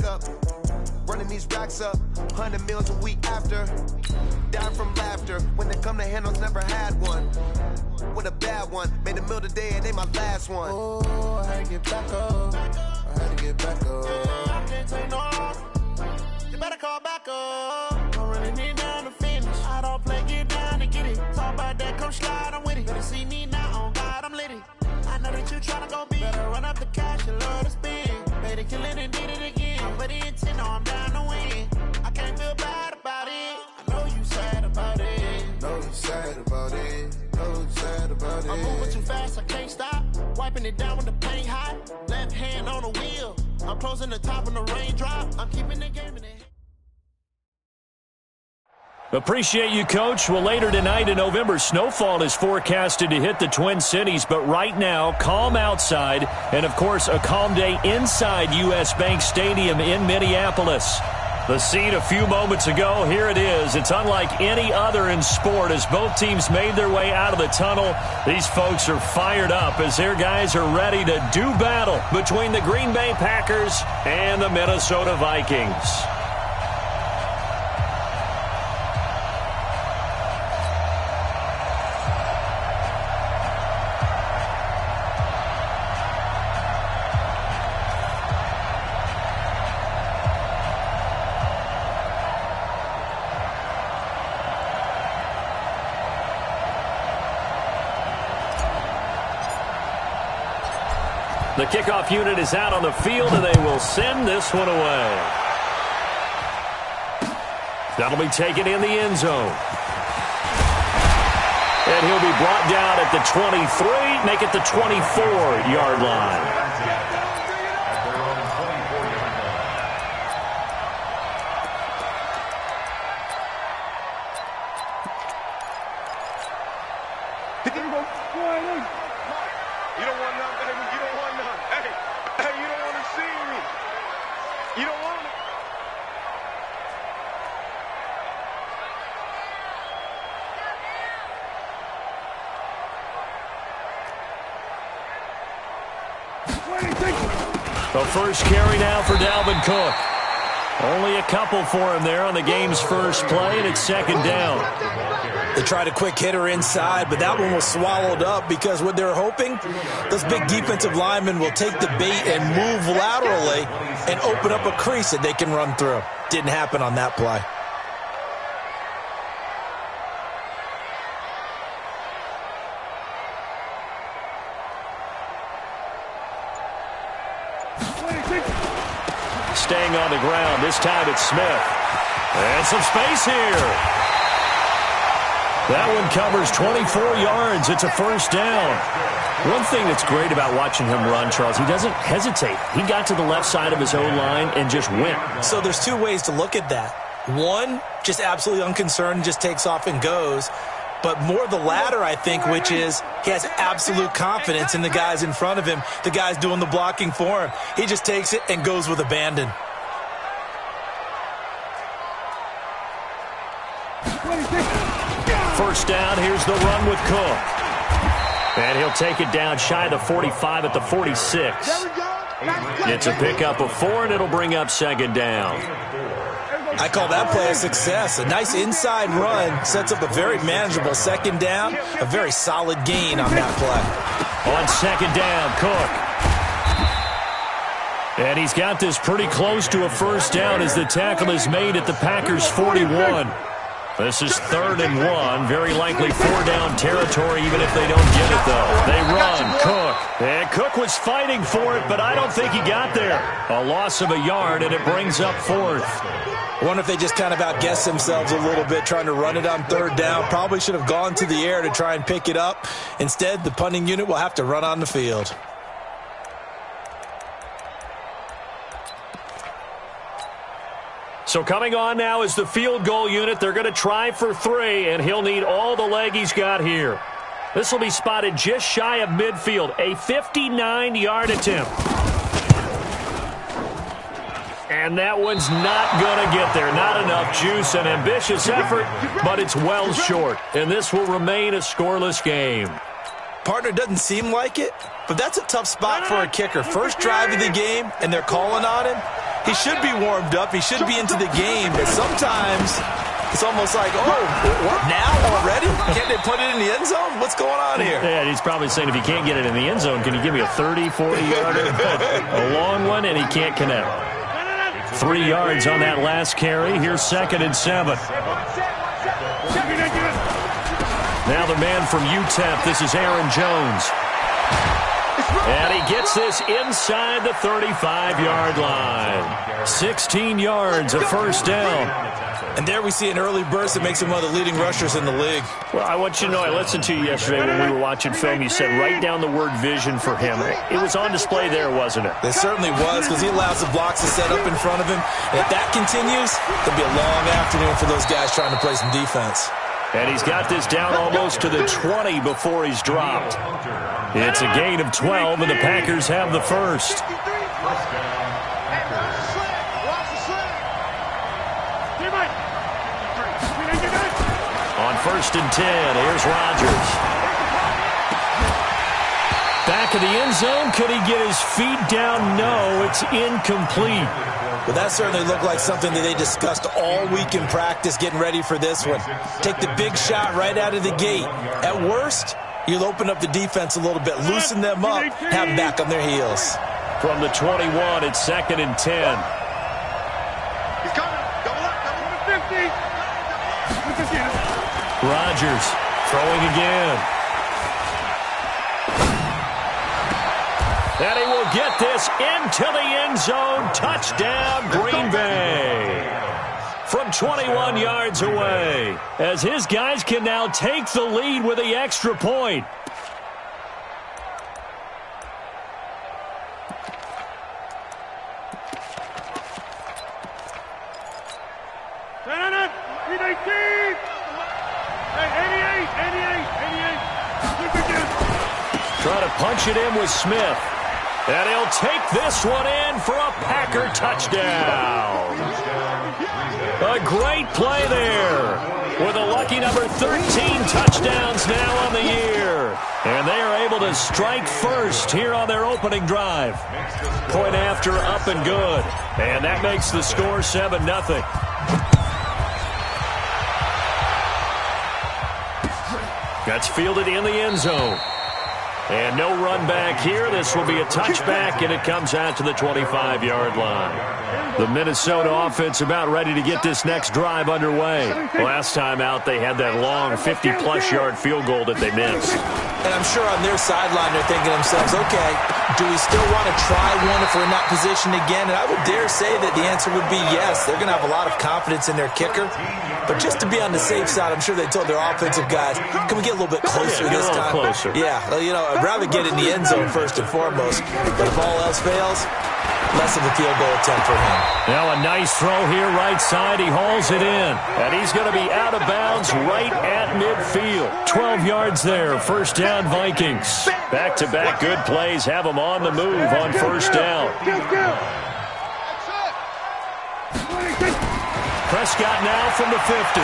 up. Running these racks up, 100 meals a week after. Dying from laughter, when they come to handles, never had one. With a bad one, made a meal today and they my last one. Oh, I had to get back up, I had to get back up. I can't take no loss, you better call back up. I'm running it down to finish, I don't play, get down to get it. Talk about that, come slide, I'm with it. Better see me now, on God, I'm litty. I know that you tryna go big, better run up the cash and love to spend. Made it, kill it and did it again. I'm with the intent, no, I'm down to win. I can't feel bad about it. I know you sad about it. Know you sad about it. Know you sad about it. I'm moving too fast, I can't stop. Wiping it down with the paint hot. Left hand on the wheel. I'm closing the top when the raindrop. I'm keeping the game in it. Appreciate you, Coach. Well, later tonight, a November snowfall is forecasted to hit the Twin Cities, but right now, calm outside, and, of course, a calm day inside U.S. Bank Stadium in Minneapolis. The scene a few moments ago, here it is. It's unlike any other in sport as both teams made their way out of the tunnel. These folks are fired up as their guys are ready to do battle between the Green Bay Packers and the Minnesota Vikings. The kickoff unit is out on the field, and they will send this one away. That'll be taken in the end zone. And he'll be brought down at the 23, make it the 24-yard line. The first carry now for Dalvin Cook. Only a couple for him there on the game's first play, and it's second down. They tried a quick hitter inside, but that one was swallowed up because what they're hoping, those big defensive linemen will take the bait and move laterally and open up a crease that they can run through. Didn't happen on that play. Staying on the ground. This time it's Smith. And some space here. That one covers 24 yards. It's a first down. One thing that's great about watching him run, Charles, he doesn't hesitate. He got to the left side of his own line and just went. So there's two ways to look at that. One, just absolutely unconcerned, just takes off and goes. But more the latter, I think, which is he has absolute confidence in the guys in front of him, the guys doing the blocking for him. He just takes it and goes with abandon. First down, here's the run with Cook. And he'll take it down shy of the 45 at the 46. It's a pickup of 4, and it'll bring up second down. I call that play a success. A nice inside run sets up a very manageable second down, a very solid gain on that play. On second down, Cook. And he's got this pretty close to a first down as the tackle is made at the Packers' 41. This is 3rd and 1. Very likely 4-down territory even if they don't get it, though. They run. Cook. And Cook was fighting for it, but I don't think he got there. A loss of a yard, and it brings up 4th. I wonder if they just kind of outguessed themselves a little bit trying to run it on 3rd down. Probably should have gone to the air to try and pick it up. Instead, the punting unit will have to run on the field. So coming on now is the field goal unit. They're going to try for 3, and he'll need all the leg he's got here. This will be spotted just shy of midfield. A 59-yard attempt. And that one's not going to get there. Not enough juice. An ambitious effort, but it's well short. And this will remain a scoreless game. Partner, doesn't seem like it, but that's a tough spot for a kicker. First drive of the game, and they're calling on him. He should be warmed up. He should be into the game. But sometimes it's almost like, oh, what, now already? Can't they put it in the end zone? What's going on here? Yeah, he's probably saying, if you can't get it in the end zone, can you give me a 30, 40-yarder? A long one, and he can't connect. 3 yards on that last carry. Here's 2nd and 7. Now the man from UTEP, this is Aaron Jones. And he gets this inside the 35-yard line. 16 yards, a first down. And there we see an early burst that makes him one of the leading rushers in the league. Well, I want you to know, I listened to you yesterday when we were watching film. You said write down the word vision for him. It was on display there, wasn't it? It certainly was, because he allows the blocks to set up in front of him. And if that continues, it'll be a long afternoon for those guys trying to play some defense. And he's got this down almost to the 20 before he's dropped. It's a gain of 12, and the Packers have the first. On 1st and 10, here's Rodgers. Back of the end zone. Could he get his feet down? No, it's incomplete. Well, that certainly looked like something that they discussed all week in practice, getting ready for this one. Take the big shot right out of the gate. At worst, you'll open up the defense a little bit, loosen them up, have them back on their heels. From the 21, it's 2nd and 10. He's coming. Double up. Double up. 50. Rodgers throwing again. And he will get this into the end zone. Touchdown, Green Bay. From 21 yards away, as his guys can now take the lead with the extra point. Trying to punch it in with Smith. And he'll take this one in for a Packer touchdown. A great play there. With a lucky number 13 touchdowns now on the year. And they are able to strike first here on their opening drive. Point after, up and good. And that makes the score 7-0. That's fielded in the end zone. And no run back here. This will be a touchback, and it comes out to the 25-yard line. The Minnesota offense about ready to get this next drive underway. Last time out, they had that long 50-plus yard field goal that they missed. And I'm sure on their sideline they're thinking to themselves, okay, do we still want to try one if we're in that position again? And I would dare say that the answer would be yes. They're going to have a lot of confidence in their kicker. But just to be on the safe side, I'm sure they told their offensive guys, can we get a little bit closer this time? Closer. Yeah, well, you know, I'd rather get in the end zone first and foremost. But if all else fails, less of a field goal attempt for him. Now a nice throw here right side. He hauls it in. And he's going to be out of bounds right at midfield. 12 yards there. First down, Vikings. Back-to-back good plays have them on the move on first down. Prescott now from the 50.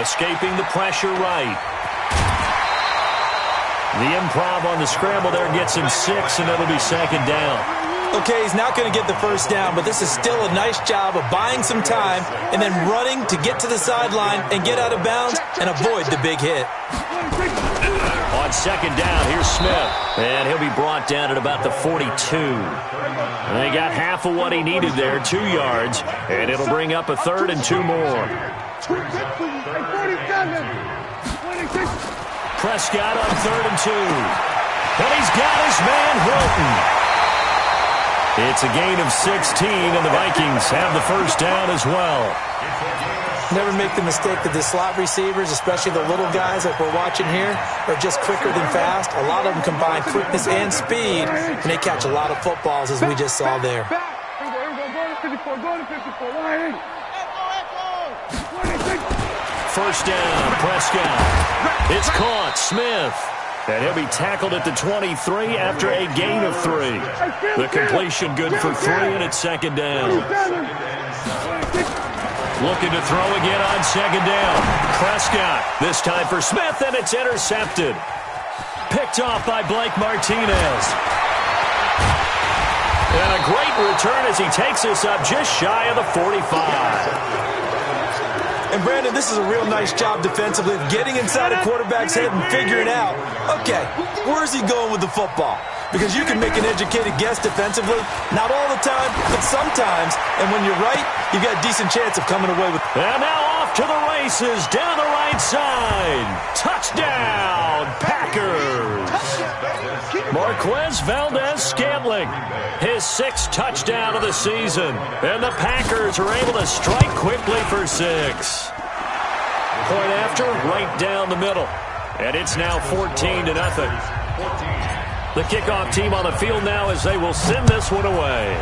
Escaping the pressure right. The improv on the scramble there gets him 6, and it'll be second down. Okay, he's not going to get the first down, but this is still a nice job of buying some time and then running to get to the sideline and get out of bounds and avoid the big hit. On second down, here's Smith. And he'll be brought down at about the 42. And they got half of what he needed there, 2 yards. And it'll bring up a 3rd and 2 more. Prescott on 3rd and 2. And he's got his man Hilton. It's a gain of 16, and the Vikings have the first down as well. Never make the mistake that the slot receivers, especially the little guys like we're watching here, are just quicker than fast. A lot of them combine quickness and speed, and they catch a lot of footballs, as we just saw there. First down, Prescott. It's caught, Smith. And he'll be tackled at the 23 after a gain of 3. The completion good for 3, and it's second down. Looking to throw again on second down. Prescott, this time for Smith, and it's intercepted. Picked off by Blake Martinez. And a great return as he takes us up just shy of the 45. And, Brandon, this is a real nice job defensively of getting inside a quarterback's head and figuring out, okay, where's he going with the football? Because you can make an educated guess defensively, not all the time, but sometimes. And when you're right, you've got a decent chance of coming away with it. And now off to the races down the right side. Touchdown, Packers. Marquez Valdez-Scantling, his 6th touchdown of the season. And the Packers are able to strike quickly for 6. Point after, right down the middle. And it's now 14-0. The kickoff team on the field now as they will send this one away.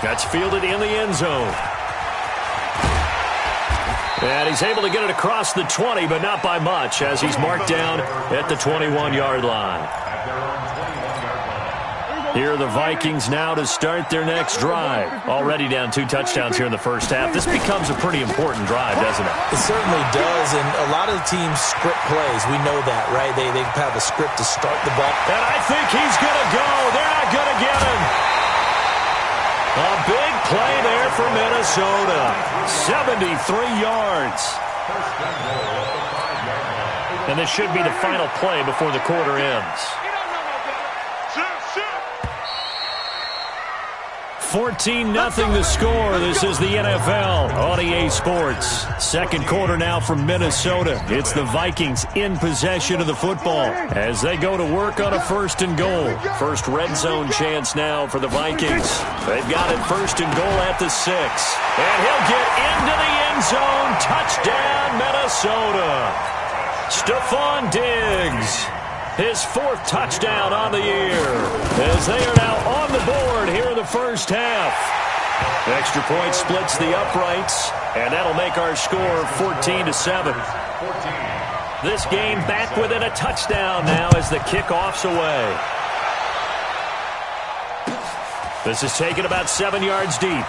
That's fielded in the end zone. And he's able to get it across the 20, but not by much, as he's marked down at the 21-yard line. Here are the Vikings now to start their next drive. Already down 2 touchdowns here in the first half. This becomes a pretty important drive, doesn't it? It certainly does, and a lot of the teams script plays. We know that, right? They have a script to start the ball. And I think he's going to go. They're not going to get him. A big play there for Minnesota. 73 yards. And this should be the final play before the quarter ends. 14-0 the score. This is the NFL on EA Sports. Second quarter now from Minnesota. It's the Vikings in possession of the football as they go to work on a 1st and goal. First red zone chance now for the Vikings. They've got it 1st and goal at the 6. And he'll get into the end zone. Touchdown, Minnesota. Stephon Diggs. His 4th touchdown on the year as they are now on the board here in the first half. Extra point splits the uprights, and that'll make our score 14-7. This game back within a touchdown now as the kickoff's away. This is taken about 7 yards deep.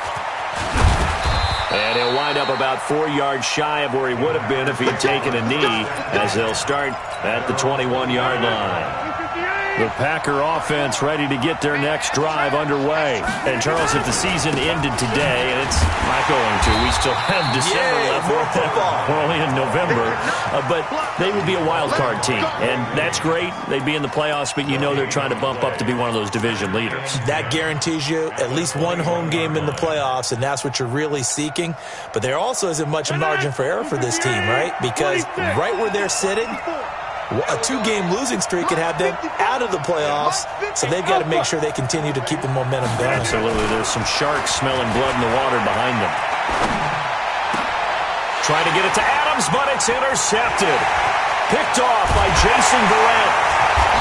And he'll wind up about 4 yards shy of where he would have been if he had taken a knee, as they'll start at the 21-yard line. The Packer offense ready to get their next drive underway. And, Charles, if the season ended today, and it's not going to, we still have December left. We're only in November. But they would be a wild card team, and that's great. They'd be in the playoffs, but you know they're trying to bump up to be one of those division leaders. That guarantees you at least one home game in the playoffs, and that's what you're really seeking. But there also isn't much margin for error for this team, right? Because right where they're sitting, a 2-game losing streak could have them out of the playoffs, so they've got to make sure they continue to keep the momentum going. Absolutely. There's some sharks smelling blood in the water behind them. Trying to get it to Adams, but it's intercepted. Picked off by Jason Verrett.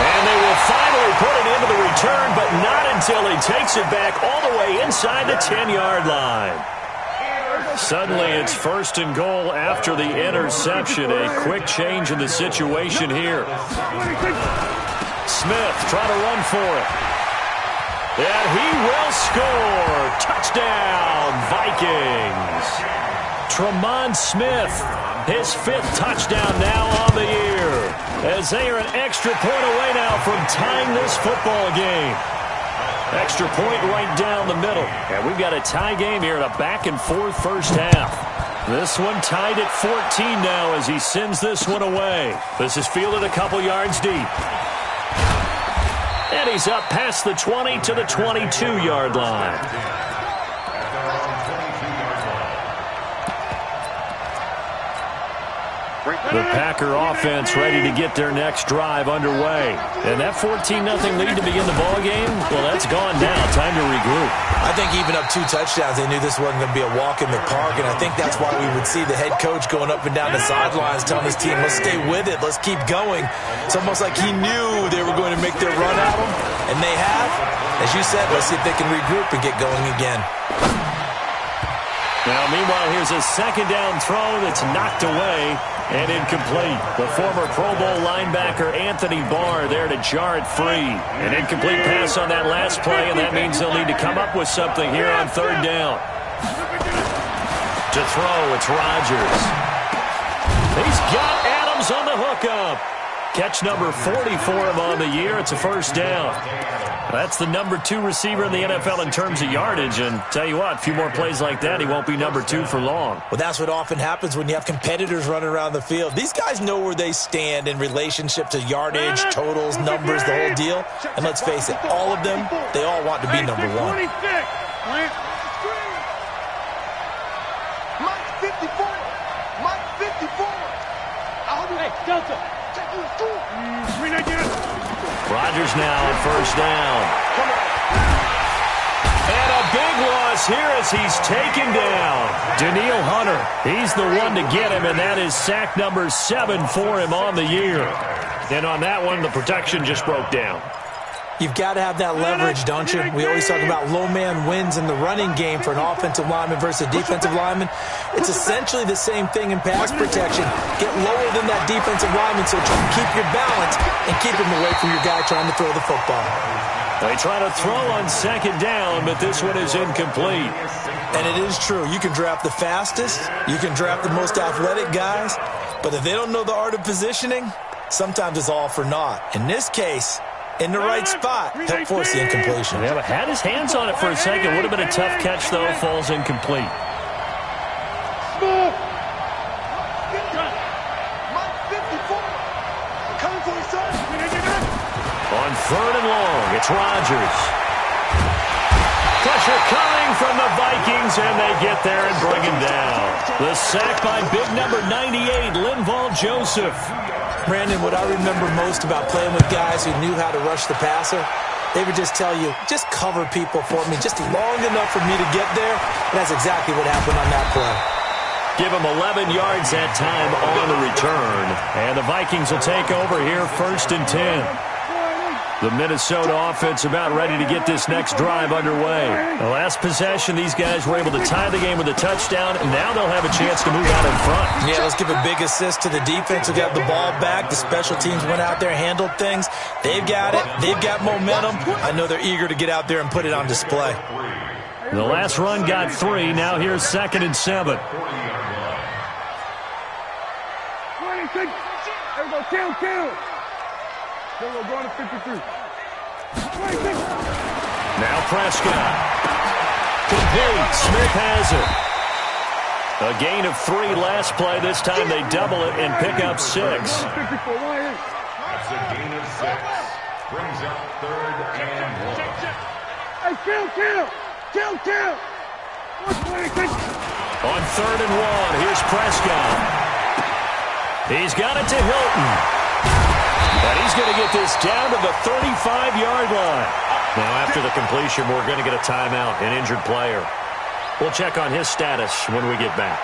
And they will finally put it into the return, but not until he takes it back all the way inside the 10-yard line. Suddenly it's 1st and goal after the interception. A quick change in the situation here. Smith trying to run for it. And he will score. Touchdown, Vikings. Tremont Smith, his 5th touchdown now on the year, as they are an extra point away now from tying this football game. Extra point right down the middle. And we've got a tie game here in a back-and-forth first half. This one tied at 14 now as he sends this one away. This is fielded a couple yards deep. And he's up past the 20 to the 22-yard line. The Packer offense ready to get their next drive underway. And that 14-0 lead to begin the ballgame, well, that's gone now. Time to regroup. I think even up 2 touchdowns, they knew this wasn't going to be a walk in the park, and I think that's why we would see the head coach going up and down the sidelines telling his team, let's stay with it, let's keep going. It's almost like he knew they were going to make their run at him, and they have. As you said, let's see if they can regroup and get going again. Now, meanwhile, here's a 2nd down throw that's knocked away and incomplete. The former Pro Bowl linebacker Anthony Barr there to jar it free. An incomplete pass on that last play, and that means they'll need to come up with something here on 3rd down. To throw, it's Rodgers. He's got Adams on the hookup. Catch number 40 for him on the year. It's a first down. That's the number 2 receiver in the NFL in terms of yardage. And tell you what, a few more plays like that, he won't be number 2 for long. Well, that's what often happens when you have competitors running around the field. These guys know where they stand in relationship to yardage, totals, numbers, the whole deal. And let's face it, all of them, they all want to be number 1. Mike 54. Mike 54. Hey, Delta. Check you two. Rodgers now on first down. And a big loss here as he's taken down. Danielle Hunter, he's the one to get him, and that is sack number 7 for him on the year. And on that one, the protection just broke down. You've got to have that leverage, don't you? We always talk about low man wins in the running game for an offensive lineman versus a defensive lineman. It's essentially the same thing in pass protection. Get lower than that defensive lineman so try to keep your balance and keep him away from your guy trying to throw the football. They try to throw on second down, but this one is incomplete. And it is true. You can draft the fastest. You can draft the most athletic guys. But if they don't know the art of positioning, sometimes it's all for naught. In this case, in the right spot, help force the incompletion. Yeah, but had his hands on it for a second. Would have been a tough catch, though. Falls incomplete. On third and long, it's Rodgers. Pressure coming from the Vikings, and they get there and bring him down. The sack by big number 98, Linval Joseph. Brandon, what I remember most about playing with guys who knew how to rush the passer, they would just tell you, just cover people for me, just long enough for me to get there. And that's exactly what happened on that play. Give him 11 yards that time on the return. And the Vikings will take over here, 1st and 10. The Minnesota offense about ready to get this next drive underway. The last possession, these guys were able to tie the game with a touchdown, and now they'll have a chance to move out in front. Yeah, let's give a big assist to the defense who got the ball back. The special teams went out there, handled things. They've got it. They've got momentum. I know they're eager to get out there and put it on display. The last run got 3. Now here's 2nd and 7. Kill. We're going to 53. Now Prescott. Complete. Smith has it. A gain of 3 last play. This time they double it and pick up 6. That's a gain of 6. Brings up 3rd and 1. Hey, kill. On 3rd and 1, here's Prescott. He's got it to Hilton. And he's going to get this down to the 35-yard line. Now, after the completion, we're going to get a timeout, an injured player. We'll check on his status when we get back.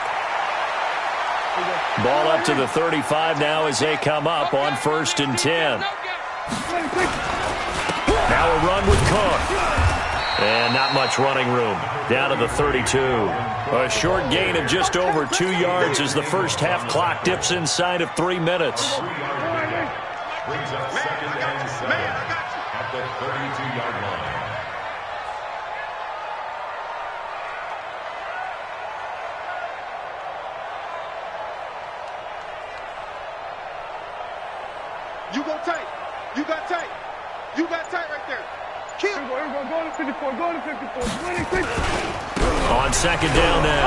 Ball up to the 35 now as they come up on 1st and 10. Now a run with Cook. And not much running room. Down to the 32. A short gain of just over 2 yards as the first half clock dips inside of 3 minutes. Brings up 2nd and 7 at the 32-yard line. You got tight right there. Kill. Go to 54. On 2nd down now,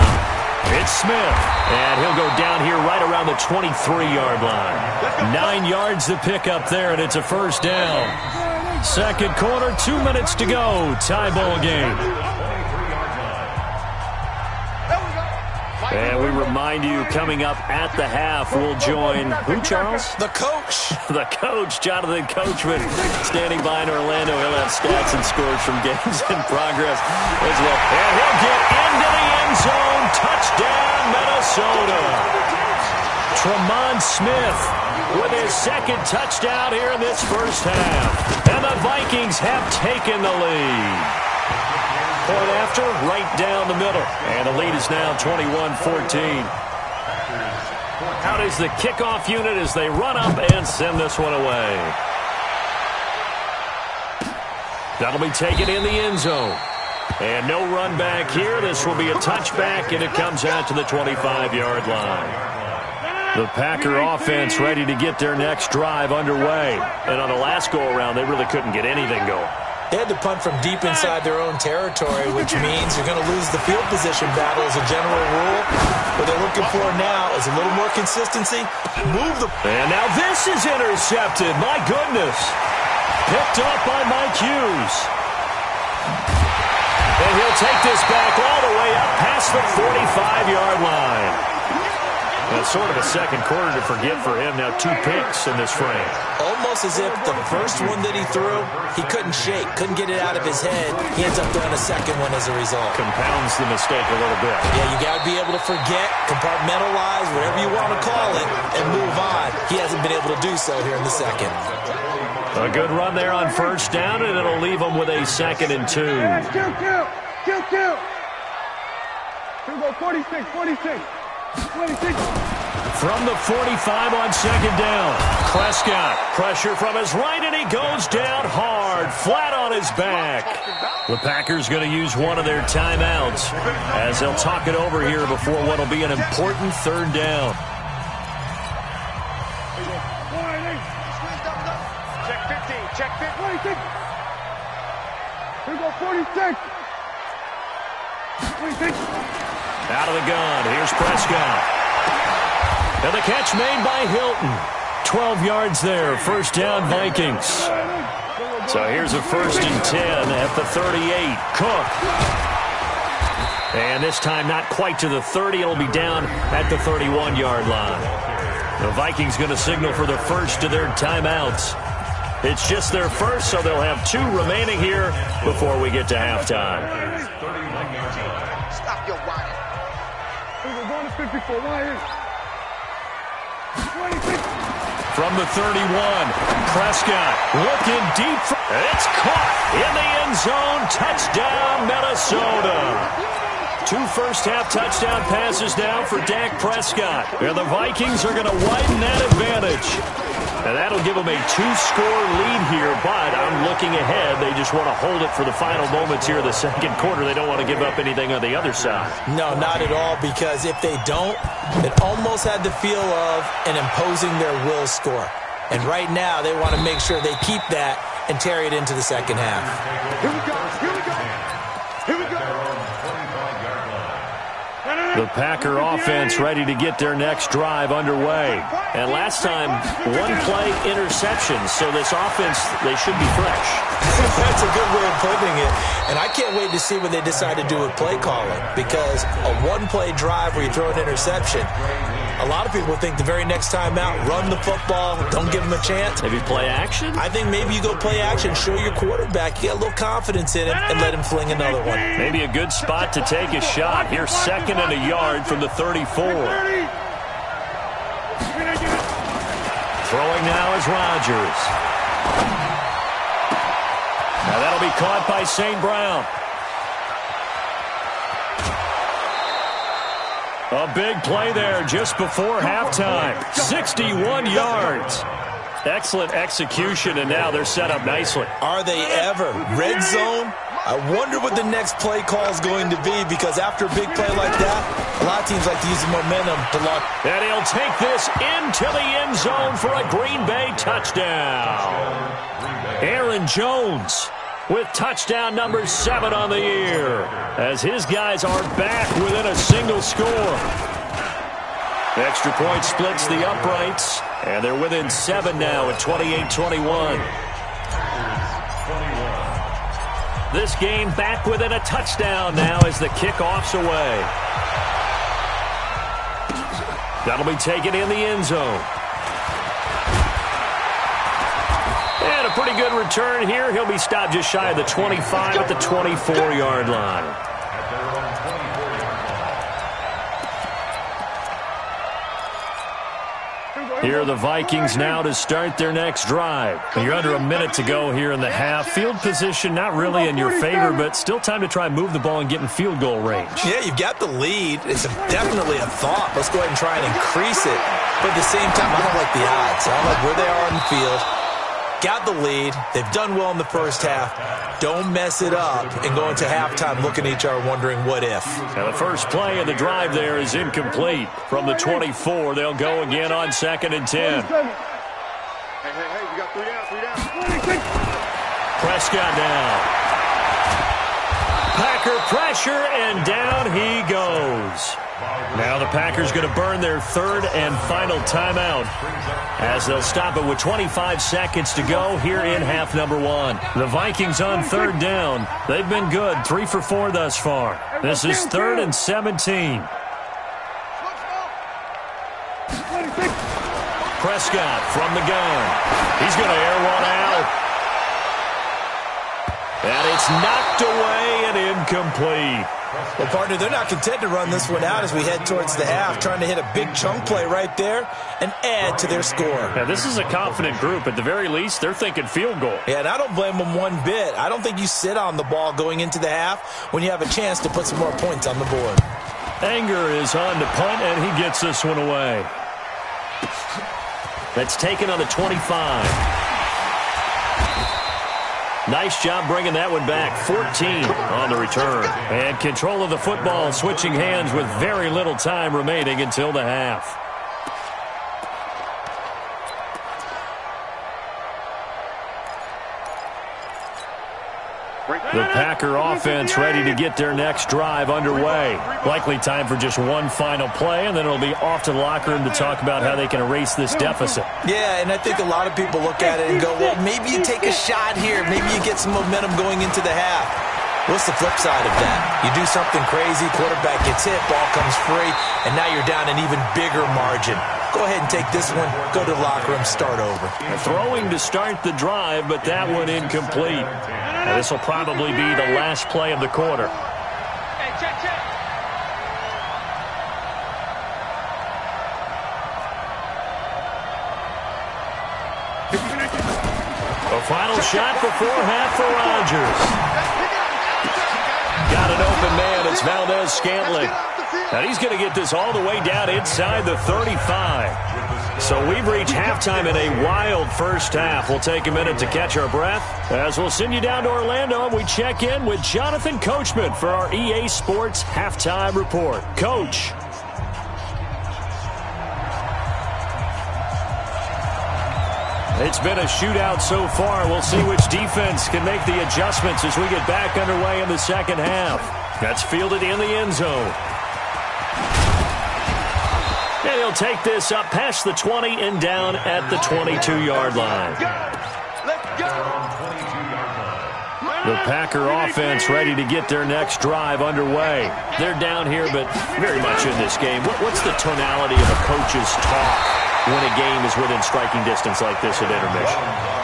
it's Smith. And he'll go down here right around the 23-yard line. 9 yards to pick up there, and it's a first down. 2nd quarter, 2 minutes to go. Tie ball game. And we remind you, coming up at the half, we'll join who, Charles? The coach. The coach, Jonathan Coachman, standing by in Orlando. He'll have stats and scores from games in progress as well. And he'll get into the end zone. Touchdown, Minnesota. Tremont Smith with his 2nd touchdown here in this first half. And the Vikings have taken the lead. Point after, right down the middle. And the lead is now 21-14. Out is the kickoff unit as they run up and send this one away. That'll be taken in the end zone. And no run back here. This will be a touchback, and it comes out to the 25-yard line. The Packer offense ready to get their next drive underway. And on the last go-around, they really couldn't get anything going. They had to punt from deep inside their own territory, which means you're going to lose the field position battle as a general rule. What they're looking for now is a little more consistency. Move the... And now this is intercepted. My goodness. Picked up by Mike Hughes. And he'll take this back all the way up past the 45-yard line. That's sort of a second quarter to forget for him. Now 2 picks in this frame. Almost as if the first one that he threw, he couldn't shake, couldn't get it out of his head. He ends up throwing a second one as a result. Compounds the mistake a little bit. Yeah, you got to be able to forget, compartmentalize, whatever you want to call it, and move on. He hasn't been able to do so here in the second. A good run there on first down, and it'll leave him with a 2nd and 2. Kill. Here we go, 46. From the 45 on 2nd down. Prescott, pressure from his right, and he goes down hard, flat on his back. The Packers going to use one of their timeouts as they'll talk it over here before what will be an important 3rd down. Check 50. 46. Here we go, 46. Out of the gun, here's Prescott. And the catch made by Hilton. 12 yards there, 1st down Vikings. So here's a 1st and 10 at the 38. Cook. And this time not quite to the 30. It'll be down at the 31-yard line. The Vikings going to signal for the first of their timeouts. It's just their first, so they'll have 2 remaining here before we get to halftime. Stop your whining. We're going to 54. From the 31, Prescott looking deep. It's caught in the end zone. Touchdown, Minnesota. 2 first-half touchdown passes now for Dak Prescott. And the Vikings are going to widen that advantage. And that'll give them a 2-score lead here, but I'm looking ahead. They just want to hold it for the final moments here of the second quarter. They don't want to give up anything on the other side. No, not at all, because if they don't, it almost had the feel of an imposing their will score. And right now, they want to make sure they keep that and carry it into the second half. Here we go. The Packer offense ready to get their next drive underway. And last time, 1-play interception. So this offense, they should be fresh. That's a good way of putting it. And I can't wait to see what they decide to do with play calling. Because a 1-play drive where you throw an interception, a lot of people think the very next time out, run the football, don't give them a chance. Maybe play action? I think maybe you go play action, show your quarterback, you get a little confidence in him, and let him fling another one. Maybe a good spot to take a shot. Here's 2nd and a yard from the 34. Throwing now is Rodgers. Now that'll be caught by St. Brown. A big play there just before halftime. 61 yards. Excellent execution, and now they're set up nicely. Are they ever? Red zone? I wonder what the next play call is going to be, because after a big play like that, a lot of teams like to use the momentum to lock. And he'll take this into the end zone for a Green Bay touchdown. Aaron Jones with touchdown number 7 on the year, as his guys are back within a single score. Extra point splits the uprights, and they're within 7 now at 28-21. This game back within a touchdown now as the kickoff's away. That'll be taken in the end zone. And a pretty good return here. He'll be stopped just shy of the 25 at the 24-yard line. Here are the Vikings now to start their next drive. You're under a minute to go here in the half. Field position not really in your favor, but still time to try and move the ball and get in field goal range. Yeah, you've got the lead. It's definitely a thought. Let's go ahead and try and increase it. But at the same time, I don't like the odds. I don't like where they are on the field. got the lead. They've done well in the first half. Don't mess it up and go into halftime looking at each other wondering what if. Now the first play of the drive there is incomplete. From the 24, they'll go again on 2nd and 10. Hey, we got 3 down. Prescott now. Packer pressure, and down he goes. Now the Packers going to burn their 3rd and final timeout as they'll stop it with 25 seconds to go here in half number 1. The Vikings on 3rd down. They've been good, 3 for 4 thus far. This is 3rd and 17. Prescott from the gun. He's going to air one out. And it's knocked away and incomplete. Well, partner, they're not content to run this one out as we head towards the half, trying to hit a big chunk play right there and add to their score. Yeah, this is a confident group. At the very least, they're thinking field goal. Yeah, and I don't blame them one bit. I don't think you sit on the ball going into the half when you have a chance to put some more points on the board. Anger is on to punt, and he gets this one away. That's taken on the 25. Nice job bringing that one back. 14 on the return. And control of the football, switching hands with very little time remaining until the half. The Packer offense ready to get their next drive underway. Likely time for just one final play, and then it'll be off to the locker room to talk about how they can erase this deficit. Yeah, and I think a lot of people look at it and go, well, maybe you take a shot here. Maybe you get some momentum going into the half. What's the flip side of that? You do something crazy, quarterback gets hit, ball comes free, and now you're down an even bigger margin. Go ahead and take this one, go to the locker room, start over. Throwing to start the drive, but that one incomplete. Now, this will probably be the last play of the quarter. Hey, check. A final shot before half for Rodgers. Got an open man. It's Valdez-Scantling. Now he's going to get this all the way down inside the 35. So we've reached halftime in a wild first half. We'll take a minute to catch our breath as we'll send you down to Orlando and we check in with Jonathan Coachman for our EA Sports Halftime Report. Coach. It's been a shootout so far. We'll see which defense can make the adjustments as we get back underway in the second half. That's fielded in the end zone. And he'll take this up past the 20 and down at the 22-yard line. The Packer offense ready to get their next drive underway. They're down here, but very much in this game. What's the tonality of a coach's talk when a game is within striking distance like this at intermission?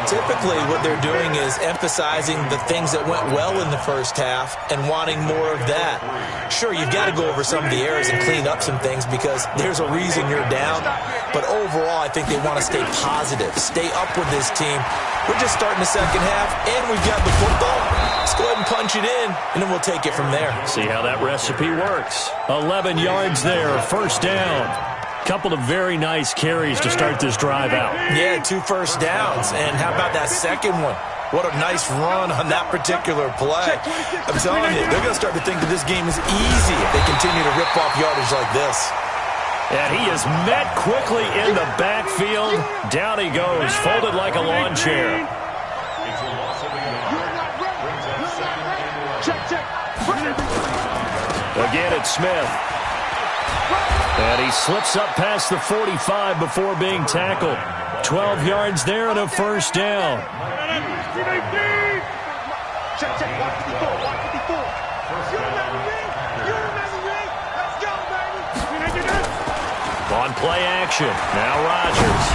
Typically, what they're doing is emphasizing the things that went well in the first half and wanting more of that. Sure, you've got to go over some of the errors and clean up some things because there's a reason you're down. But overall, I think they want to stay positive, stay up with this team. We're just starting the second half, and we've got the football. Let's go ahead and punch it in, and then we'll take it from there. See how that recipe works. 11 yards there, first down. Couple of very nice carries to start this drive out. Yeah, 2 first downs. And how about that second one? What a nice run on that particular play. I'm telling you, they're going to start to think that this game is easy if they continue to rip off yardage like this. And he is met quickly in the backfield. Down he goes, folded like a lawn chair. Again, it's Smith. And he slips up past the 45 before being tackled. 12 yards there and a first down. On play action. Now Rodgers.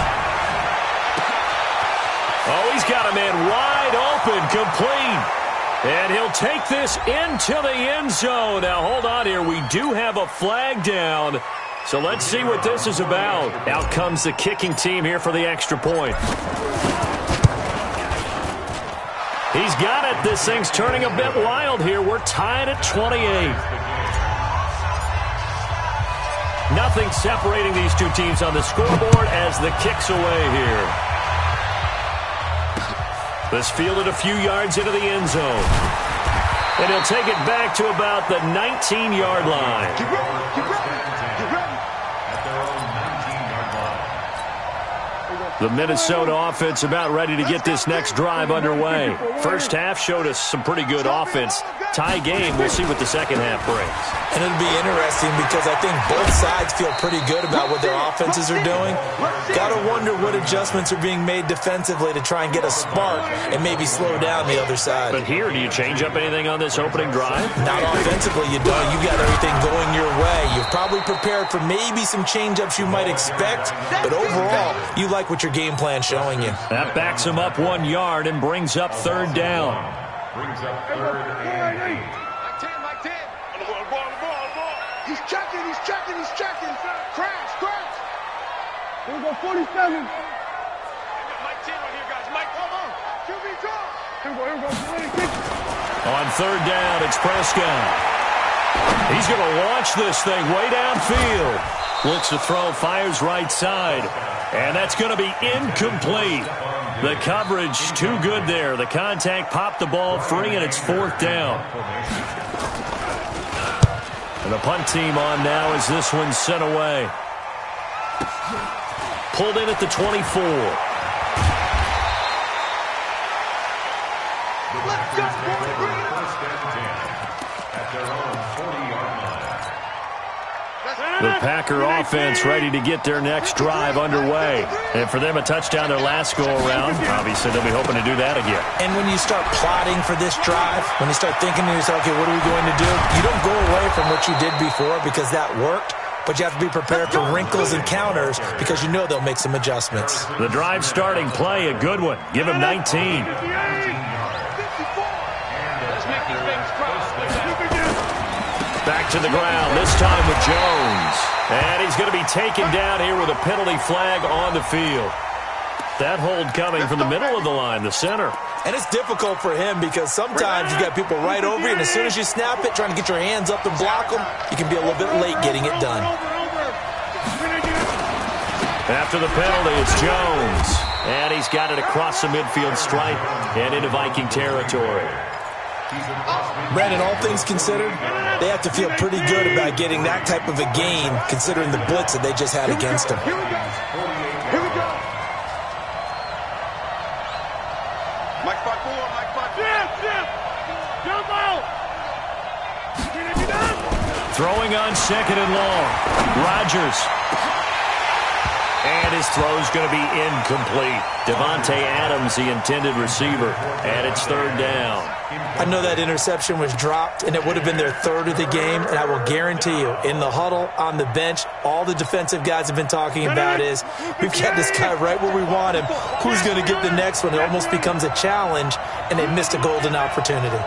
Oh, he's got a man wide open, complete. And he'll take this into the end zone. Now, hold on here. We do have a flag down. So let's see what this is about. Out comes the kicking team here for the extra point. He's got it. This thing's turning a bit wild here. We're tied at 28. Nothing separating these two teams on the scoreboard as the kick's away here. This fielded a few yards into the end zone. And he'll take it back to about the 19-yard line. Get ready. Get ready. Get ready. At their own 19-yard line. The Minnesota offense about ready to get this next drive underway. First half showed us some pretty good offense. Tie game, we'll see what the second half brings. And it'll be interesting because I think both sides feel pretty good about what their offenses are doing. Got to wonder what adjustments are being made defensively to try and get a spark and maybe slow down the other side. But here, do you change up anything on this opening drive? Not offensively, you don't. You got everything going your way. You've probably prepared for maybe some change-ups you might expect, but overall, you like what your game plan's showing you. That backs him up 1 yard and brings up third down. Brings up third and 8. Like 10. On the ball. He's checking. Crash. Here we go, 47. Mike 10 right here, guys. Mike, come on. QB draw. Here we go. On third down, it's Prescott. He's going to launch this thing way downfield. Looks to throw, fires right side. And that's going to be incomplete. The coverage too good there. The contact popped the ball free, and it's fourth down. And the punt team on now as this one's sent away. Pulled in at the 24. Let's go, boy. First and 10 at their own 40-yard line. The Packer offense ready to get their next drive underway. And for them, a touchdown their last go-around. Obviously, they'll be hoping to do that again. And when you start plotting for this drive, when you start thinking to yourself, okay, what are we going to do? You don't go away from what you did before because that worked. But you have to be prepared for wrinkles and counters because you know they'll make some adjustments. The drive starting play, a good one. Give him 19. Back to the ground, this time with Jones. And he's going to be taken down here with a penalty flag on the field. That hold coming from the middle of the line, the center. And it's difficult for him because sometimes you got people right over you, and as soon as you snap it, trying to get your hands up and block them, you can be a little bit late getting it done. After the penalty, it's Jones. And he's got it across the midfield stripe and into Viking territory. Brandon, all things considered, they have to feel pretty good about getting that type of a game considering the blitz that they just had against them. Here we go. Mike 5-4, Mike 5-4. Jump out. Throwing on second and long. Rodgers. And his throw's going to be incomplete. Devontae Adams, the intended receiver. And it's third down. I know that interception was dropped, and it would have been their third of the game, and I will guarantee you, in the huddle, on the bench, all the defensive guys have been talking about is, we've got this guy right where we want him. Who's going to get the next one? It almost becomes a challenge, and they missed a golden opportunity.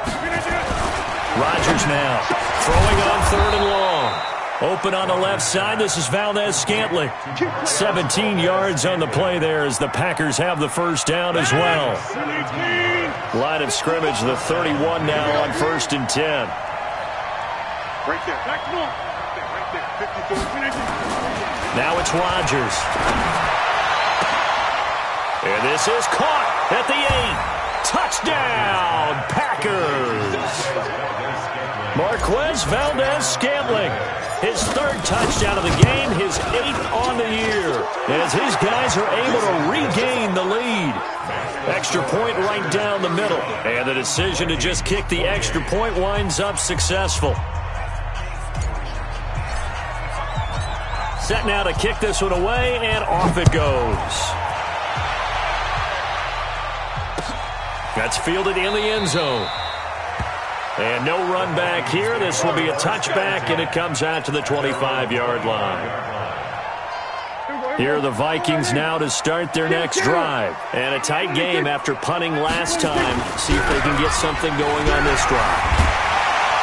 Rodgers now throwing on third and long. Open on the left side. This is Valdez-Scantling. 17 yards on the play there as the Packers have the first down as well. Line of scrimmage, the 31 now on 1st and 10. Right there. Right there. 54. Now it's Rodgers. And this is caught at the 8. Touchdown, Packers. Marquez Valdez-Scantling. His third touchdown of the game, his 8th on the year, as his guys are able to regain the lead. Extra point right down the middle, and the decision to just kick the extra point winds up successful. Set now to kick this one away, and off it goes. That's fielded in the end zone. And no run back here. This will be a touchback, and it comes out to the 25-yard line. Here are the Vikings now to start their next drive. And a tight game after punting last time. See if they can get something going on this drive.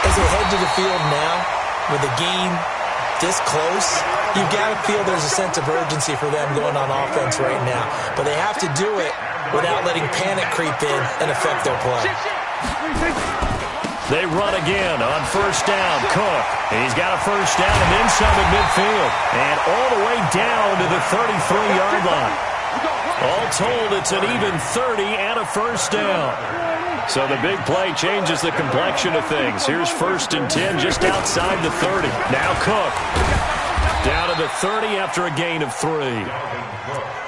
As they head to the field now, with the game this close, you've got to feel there's a sense of urgency for them going on offense right now. But they have to do it without letting panic creep in and affect their play. They run again on first down. Cook. He's got a first down and then some at midfield. And all the way down to the 33-yard line. All told, it's an even 30 and a first down. So the big play changes the complexion of things. Here's 1st and 10 just outside the 30. Now Cook. Down to the 30 after a gain of 3.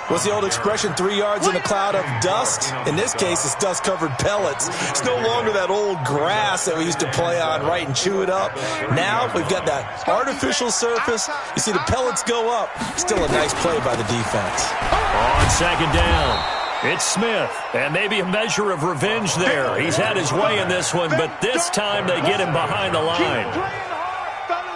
What's the old expression, 3 yards in a cloud of dust? In this case, it's dust-covered pellets. It's no longer that old grass that we used to play on, right, and chew it up. Now we've got that artificial surface. You see the pellets go up. Still a nice play by the defense. On 2nd down, it's Smith, and maybe a measure of revenge there. He's had his way in this one, but this time they get him behind the line.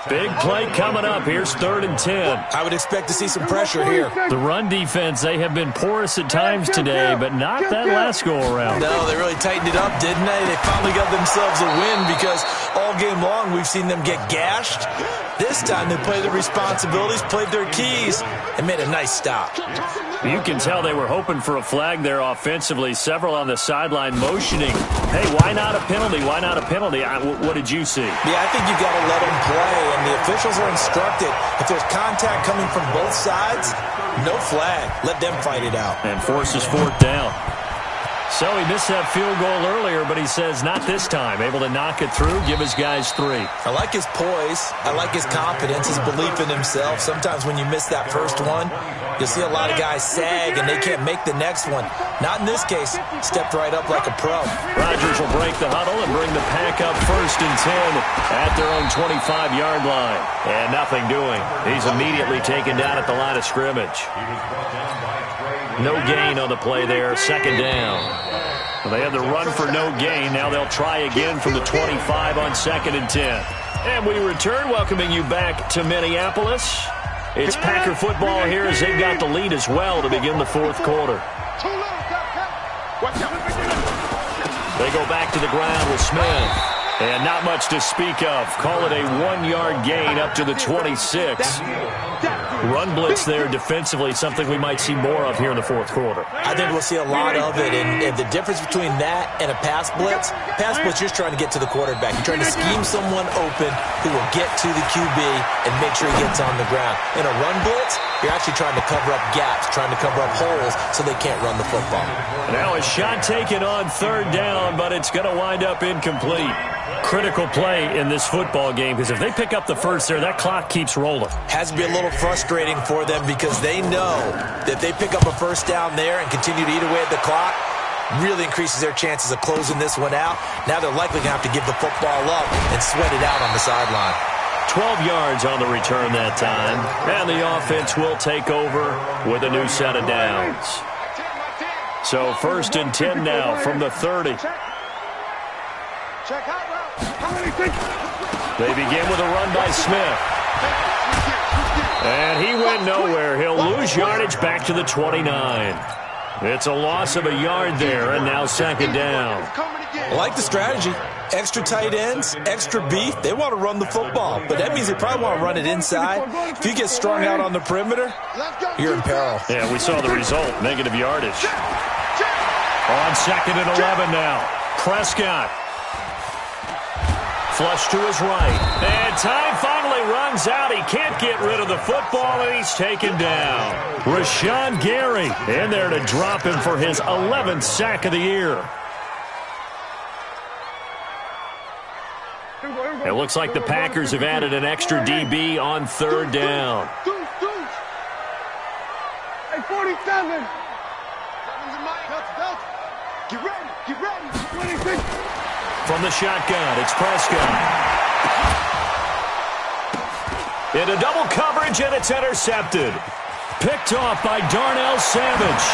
Big play coming up. Here's 3rd and 10. I would expect to see some pressure here. The run defense, they have been porous at times today, but not that last go-around. No, they really tightened it up, didn't they? They finally got themselves a win because all game long we've seen them get gashed. This time they played their responsibilities, played their keys, and made a nice stop. You can tell they were hoping for a flag there offensively. Several on the sideline motioning. Hey, why not a penalty? Why not a penalty? What did you see? Yeah, I think you got to let them play, and the officials are instructed. If there's contact coming from both sides, no flag. Let them fight it out. And forces 4th down. So he missed that field goal earlier, but he says not this time. Able to knock it through, give his guys 3. I like his poise. I like his confidence, his belief in himself. Sometimes when you miss that first one, you'll see a lot of guys sag and they can't make the next one. Not in this case. Stepped right up like a pro. Rodgers will break the huddle and bring the pack up 1st and 10 at their own 25-yard line. And nothing doing. He's immediately taken down at the line of scrimmage. No gain on the play there. 2nd down. Well, they had the run for no gain. Now they'll try again from the 25 on 2nd and 10. And we return, welcoming you back to Minneapolis. It's Packer football here as they've got the lead as well to begin the 4th quarter. They go back to the ground with Smith. And not much to speak of. Call it a 1-yard gain up to the 26. Run blitz there defensively, something we might see more of here in the 4th quarter. I think we'll see a lot of it. And the difference between that and a pass blitz, you're just trying to get to the quarterback. You're trying to scheme someone open who will get to the QB and make sure he gets on the ground. In a run blitz, you're actually trying to cover up gaps, trying to cover up holes so they can't run the football. Now a shot taken on 3rd down, but it's going to wind up incomplete. Critical play in this football game because if they pick up the first there, that clock keeps rolling. Has to be a little frustrating for them because they know that they pick up a first down there and continue to eat away at the clock, really increases their chances of closing this one out. Now they're likely going to have to give the football up and sweat it out on the sideline. 12 yards on the return that time, and the offense will take over with a new set of downs. So 1st and 10 now from the 30. They begin with a run by Smith. And he went nowhere. He'll lose yardage back to the 29. It's a loss of a yard there, and now 2nd down. I like the strategy. Extra tight ends, extra beef. They want to run the football, but that means they probably want to run it inside. If you get strung out on the perimeter, you're in peril. Yeah, we saw the result, negative yardage. On 2nd and 11 now. Prescott. Flush to his right. And time finally runs out. He can't get rid of the football, and he's taken down. Rashawn Gary in there to drop him for his 11th sack of the year. It looks like the Packers have added an extra DB on 3rd down. Hey, 47. Get ready. 26. From the shotgun, it's Prescott. Into double coverage, and it's intercepted. Picked off by Darnell Savage.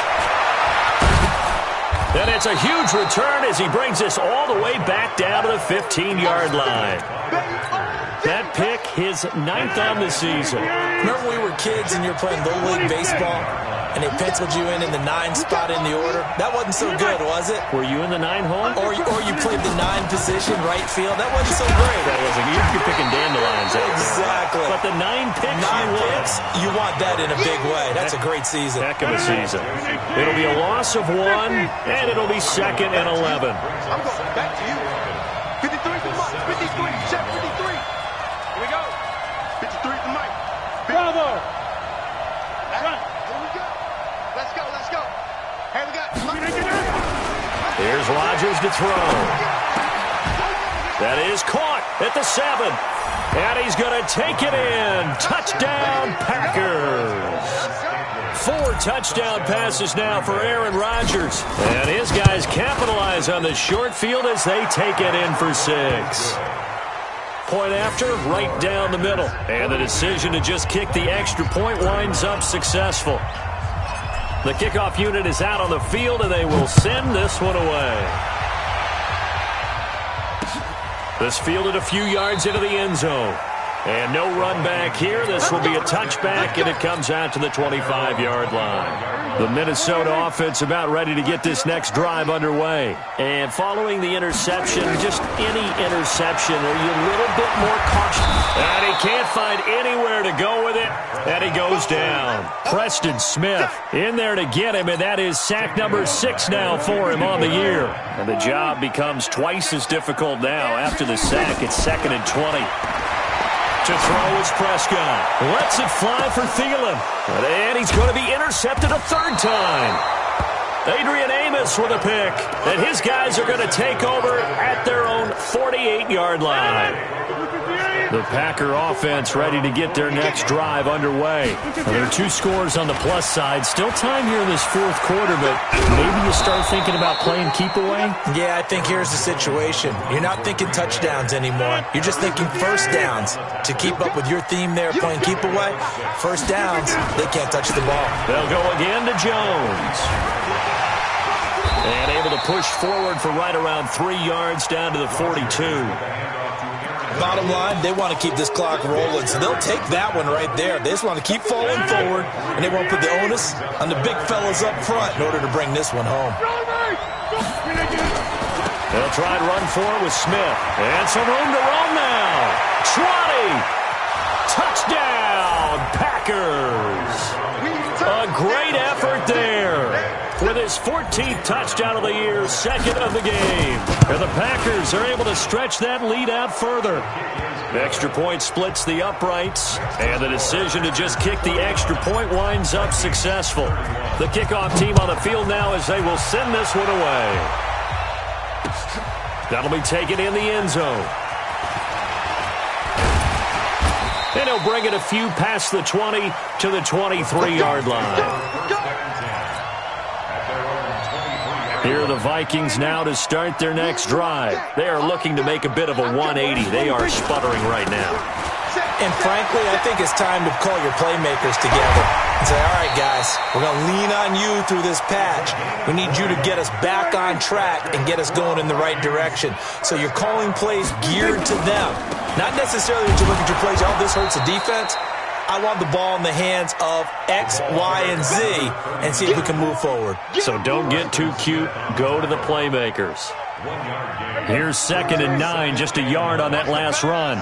And it's a huge return as he brings us all the way back down to the 15-yard line. That pick, his 9th on the season. Remember when we were kids and you were playing Little League Baseball and they penciled you in the 9 spot in the order? That wasn't so good, was it? Were you in the 9 hole? Or you played the 9 position, right field? That wasn't so great. That wasn't. You're picking dandelions out there. Exactly. But the 9 picks, you want that in a big way. That's a great season. Heck of a season. It'll be a loss of 1, and it'll be 2nd and 11. I'm going back to you. 53 for Mike. 53. Check 53. Here we go. 53 for Mike. Bravo. Here we go. Let's go. Here's Rodgers to throw. That is caught at the 7. And he's going to take it in. Touchdown, Packers. 4 touchdown passes now for Aaron Rodgers. And his guys capitalize on the short field as they take it in for 6. Point after, right down the middle. And the decision to just kick the extra point winds up successful. The kickoff unit is out on the field, and they will send this one away. This fielded a few yards into the end zone. And no run back here. This will be a touchback, and it comes out to the 25-yard line. The Minnesota offense about ready to get this next drive underway. And following the interception, just any interception, are you a little bit more cautious? And he can't find anywhere to go with it, and he goes down. Preston Smith in there to get him, and that is sack number 6 now for him on the year. And the job becomes twice as difficult now. After the sack, it's 2nd and 20. To throw is Prescott. Lets it fly for Thielen. And he's going to be intercepted a 3rd time. Adrian Amos with a pick. And his guys are going to take over at their own 48-yard line. The Packer offense ready to get their next drive underway. There are 2 scores on the plus side. Still time here in this 4th quarter, but maybe you start thinking about playing keep away? Yeah, I think here's the situation. You're not thinking touchdowns anymore. You're just thinking first downs. To keep up with your theme there, playing keep away, first downs, they can't touch the ball. They'll go again to Jones. And able to push forward for right around 3 yards down to the 42. Bottom line, they want to keep this clock rolling, so they'll take that one right there. They just want to keep falling forward, and they won't put the onus on the big fellas up front in order to bring this one home. They'll try and run for it with Smith. And some room to run now. 20. Touchdown, Packers. A great effort there. With his 14th touchdown of the year, 2nd of the game. And the Packers are able to stretch that lead out further. The extra point splits the uprights, and the decision to just kick the extra point winds up successful. The kickoff team on the field now as they will send this one away. That'll be taken in the end zone. And he'll bring it a few past the 20 to the 23-yard line. Here are the Vikings now to start their next drive. They are looking to make a bit of a 180. They are sputtering right now. And frankly, I think it's time to call your playmakers together and say, all right, guys, we're going to lean on you through this patch. We need you to get us back on track and get us going in the right direction. So you're calling plays geared to them. Not necessarily that you look at your plays, oh, this hurts the defense. I want the ball in the hands of X, Y, and Z and see if we can move forward. So don't get too cute. Go to the playmakers. Here's 2nd and 9, just a yard on that last run.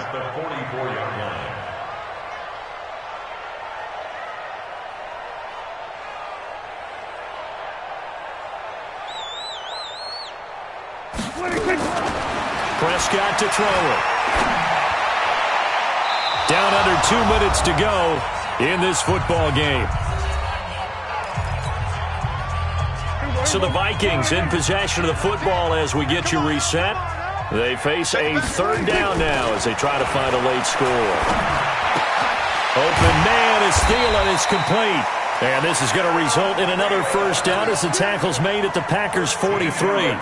Prescott to throw it. Down under 2 minutes to go in this football game. So the Vikings in possession of the football as we get you reset. They face a 3rd down now as they try to find a late score. Open man is Thielen. It's complete. And this is going to result in another 1st down as the tackle's made at the Packers' 43.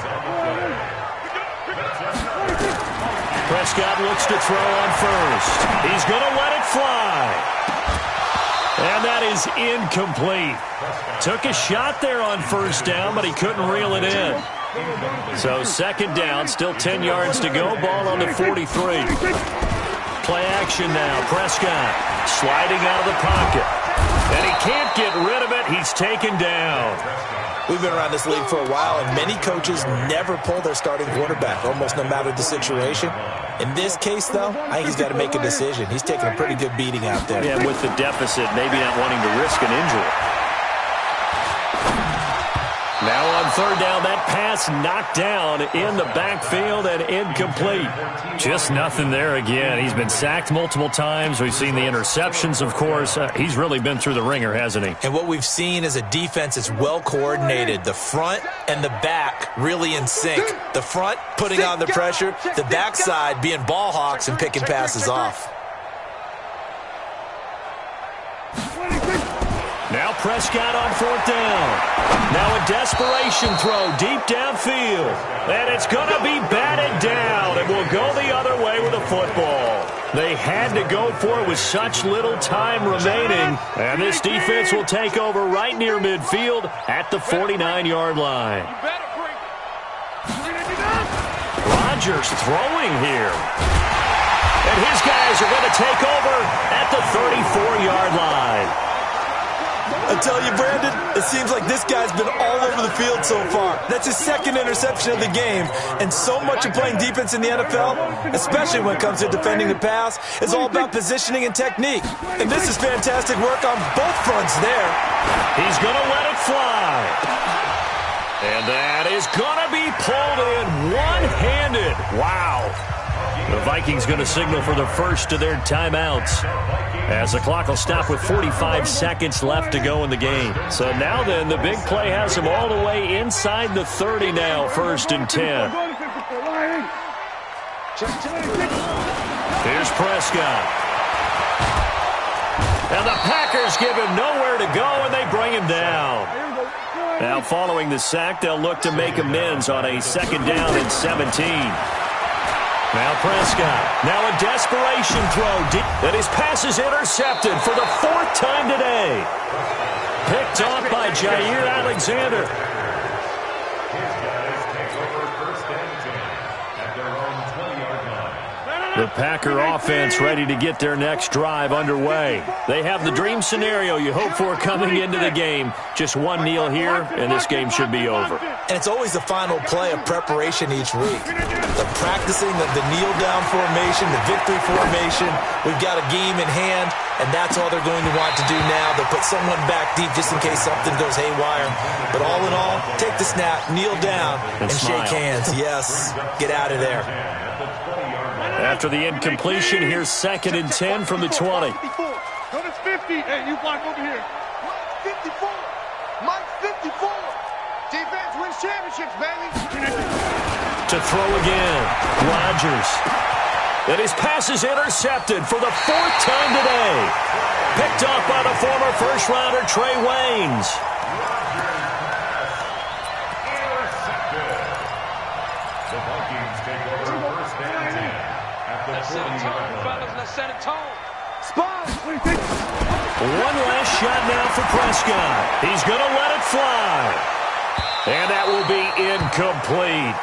Prescott looks to throw on 1st. He's going to let it fly. And that is incomplete. Took a shot there on 1st down, but he couldn't reel it in. So 2nd down, still 10 yards to go. Ball on the 43. Play action now. Prescott sliding out of the pocket. And he can't get rid of it. He's taken down. We've been around this league for a while, and many coaches never pull their starting quarterback, almost no matter the situation. In this case, though, I think he's got to make a decision. He's taking a pretty good beating out there. Yeah, with the deficit, maybe not wanting to risk an injury. Now on third down, that pass knocked down in the backfield and incomplete. Just nothing there again. He's been sacked multiple times. We've seen the interceptions, of course. He's really been through the ringer, hasn't he? And what we've seen is a defense that's well coordinated. The front and the back really in sync. The front putting on the pressure, the backside being ball hawks and picking passes off. Now Prescott on fourth down. Now a desperation throw deep downfield. And it's going to be batted down. And will go the other way with the football. They had to go for it with such little time remaining. And this defense will take over right near midfield at the 49-yard line. Rodgers throwing here. And his guys are going to take over at the 34-yard line. I tell you, Brandon, it seems like this guy's been all over the field so far. That's his second interception of the game. And so much of playing defense in the NFL, especially when it comes to defending the pass, is all about positioning and technique. And this is fantastic work on both fronts there. He's going to let it fly. And that is going to be pulled in one-handed. Wow. The Vikings going to signal for the first of their timeouts, as the clock will stop with 45 seconds left to go in the game. So now then, the big play has him all the way inside the 30 now, 1st and 10. Here's Prescott. And the Packers give him nowhere to go, and they bring him down. Now following the sack, they'll look to make amends on a 2nd down and 17. Now Prescott. Now a desperation throw. And his pass is intercepted for the 4th time today. Picked off by Jair Alexander. His guys take over 1st and 10 at their own 20-yard line. The Packer offense ready to get their next drive underway. They have the dream scenario you hope for coming into the game. Just one kneel here, and this game should be over. And it's always the final play of preparation each week. The practicing of the kneel-down formation, the victory formation. We've got a game in hand, and that's all they're going to want to do now. They'll put someone back deep just in case something goes haywire. But all in all, take the snap, kneel down, and shake hands. Yes, get out of there. After the incompletion, here's 2nd and 10 from the 20. Notice 50. Hey, you block over here. Mike's 54. Mike's 54. Defense wins championships, baby. To throw again, Rodgers. And his pass is intercepted for the 4th time today. Picked off by the former first-rounder Trey Waynes. Intercepted. The Vikings take over 1st and 10 at the 40-yard line. Let's set a tone. Spot. What do you think? One last shot now for Prescott. He's going to let it fly. And that will be incomplete.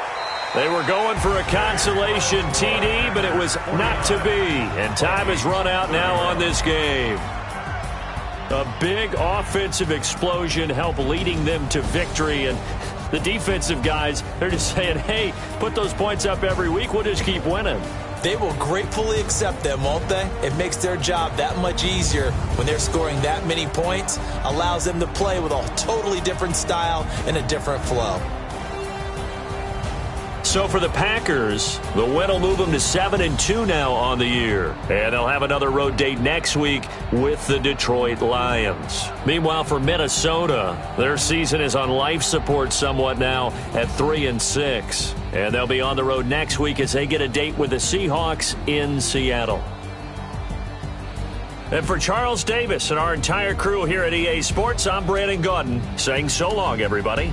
They were going for a consolation TD, but it was not to be. And time has run out now on this game. A big offensive explosion helped leading them to victory. And the defensive guys, they're just saying, hey, put those points up every week. We'll just keep winning. They will gratefully accept them, won't they? It makes their job that much easier when they're scoring that many points. Allows them to play with a totally different style and a different flow. So for the Packers, the win will move them to 7-2 now on the year. And they'll have another road date next week with the Detroit Lions. Meanwhile, for Minnesota, their season is on life support somewhat now at 3-6. And they'll be on the road next week as they get a date with the Seahawks in Seattle. And for Charles Davis and our entire crew here at EA Sports, I'm Brandon Gaudin saying so long, everybody.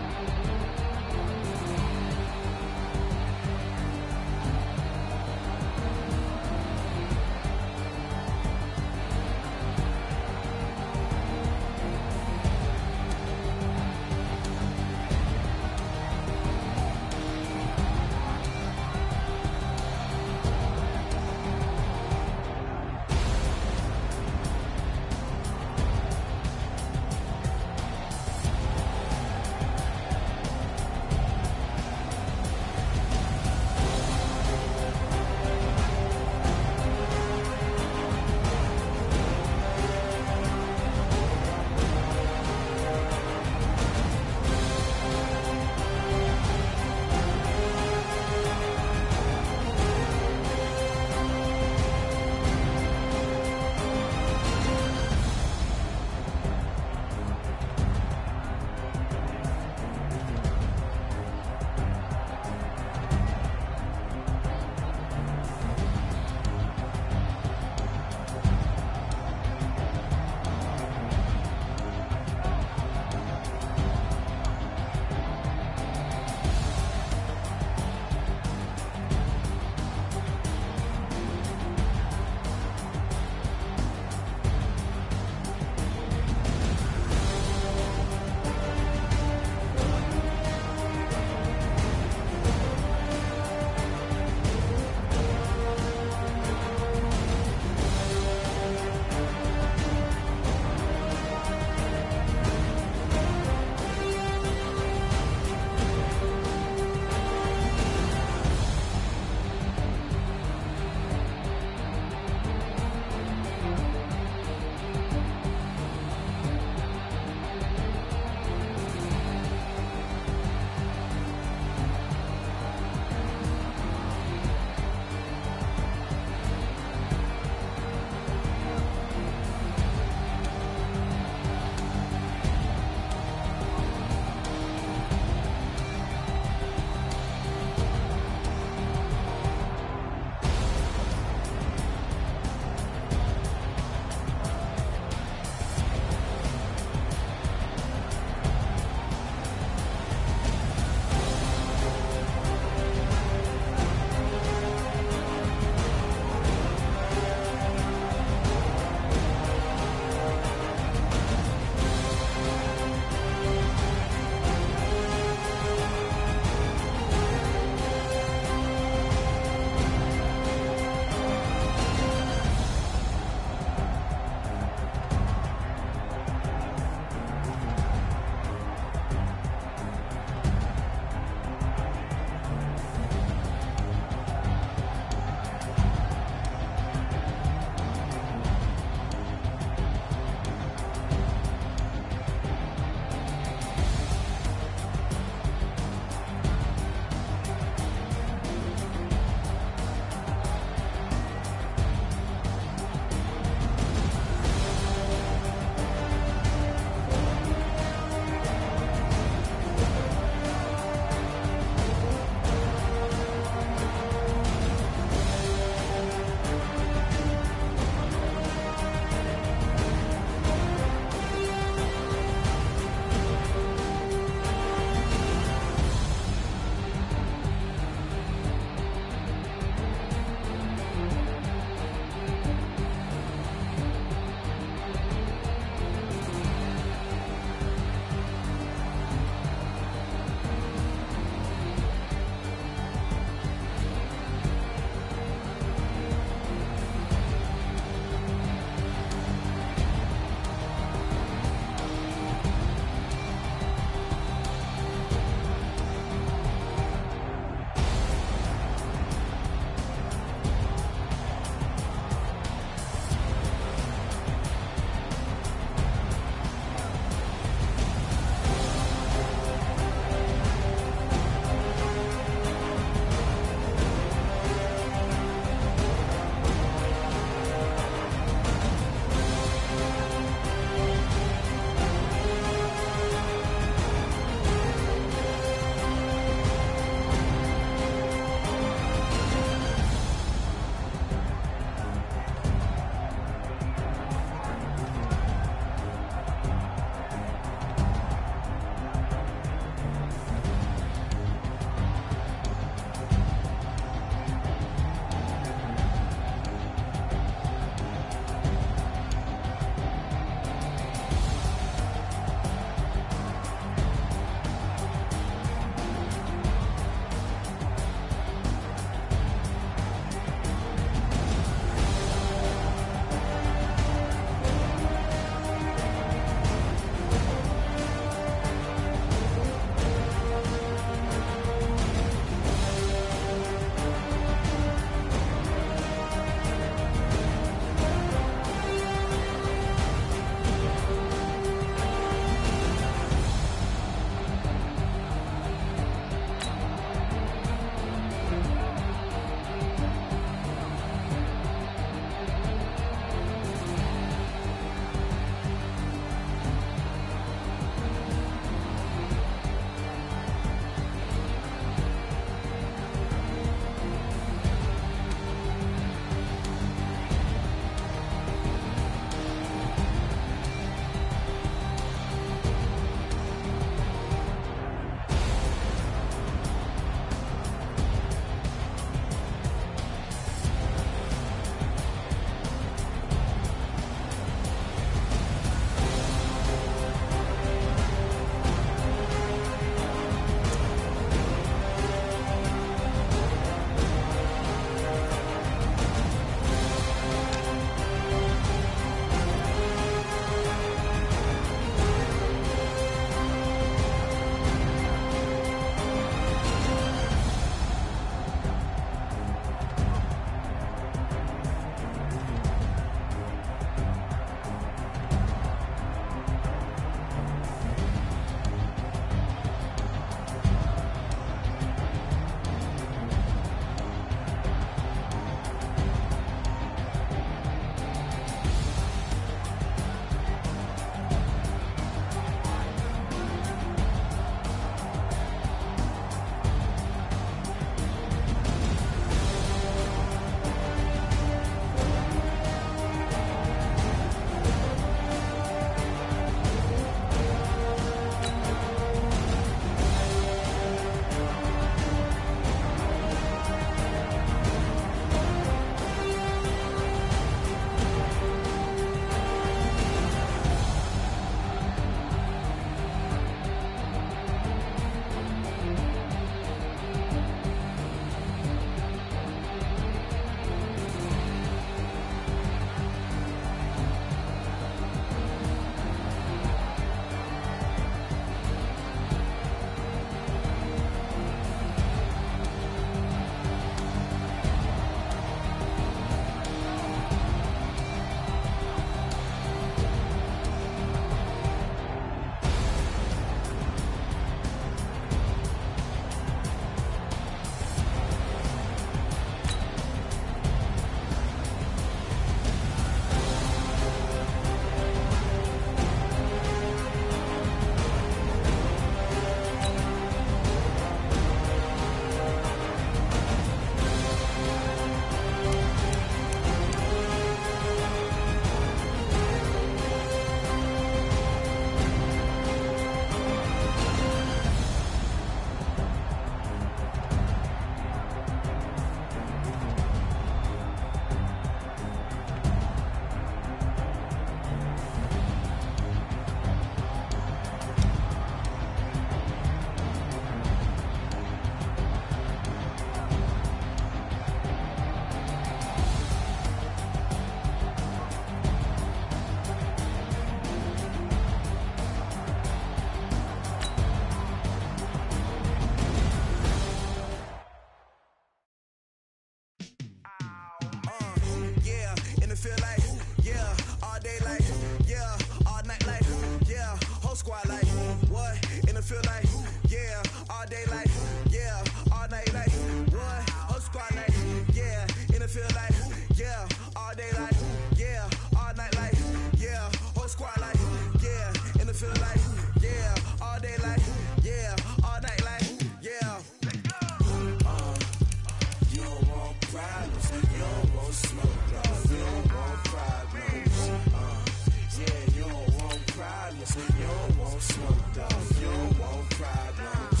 problems. You don't want smoke, dog. You don't want problems.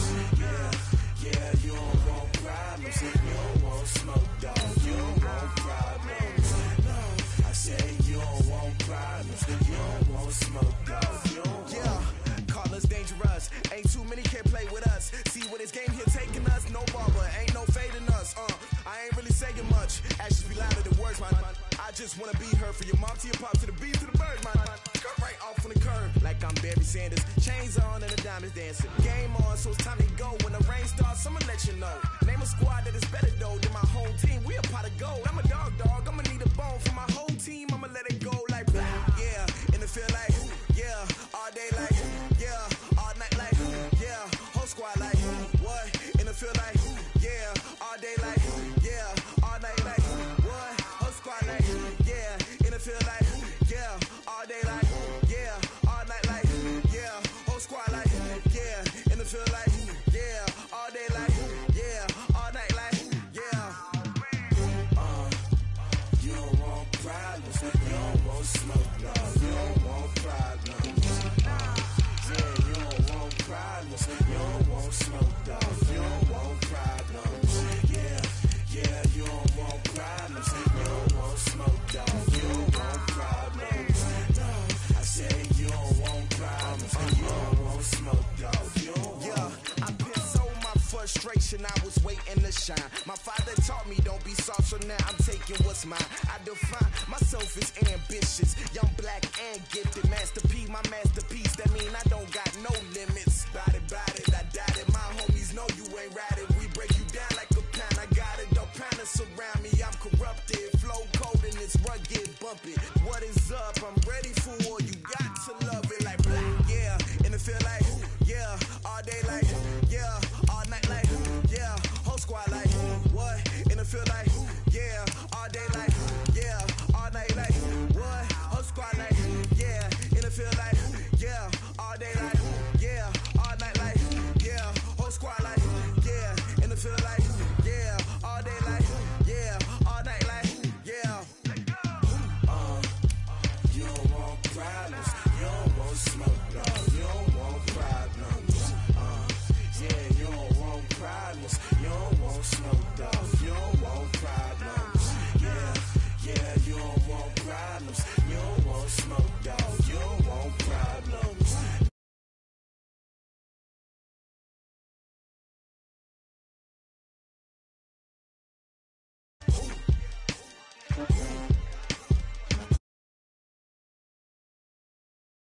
Yeah, you don't want problems. You don't want smoke, dog. You don't want problems. No, I say you don't want problems. You don't want smoke, dog. You don't want. Call us dangerous. Ain't too many can play with us. See where this game here taking us. No barber, ain't no fading us. I ain't really saying much. Actions be louder than words, man. I just wanna be heard from your mom to your pop to the beat to the birds, man. Skirt right off on the curb, like I'm Barry Sanders. Chains on and the diamonds dancing. Game on, so it's time to go. When the rain starts, I'ma let you know. Name a squad that is better though than my home team. We a pot of gold. I'm a dog. I'ma need a bone for my whole team. I'ma let it go like yeah. And it feel like yeah. All day like yeah. All night like yeah. Whole squad like what? And it feel like yeah. All day like yeah. All night like what? Whole squad like yeah. And it feel like yeah. All day like yeah. All night like yeah. Whole squad like yeah. And it feel like yeah. All day like yeah. All night like yeah. You don't want problems. You don't want smoke, dog. You don't want problems. Yeah, you don't want problems. You don't want smoke, dog. You don't want problems. Yeah, you don't want problems. You don't want smoke, dog. You don't want problems. Dog, I say you don't want problems. You don't want smoke, dog. You don't want. I've been so my frustration, I was waiting to shine. My father taught me don't be soft, so now I'm taking what's mine. I define myself as ambitious, young, black, and gifted. Master P, my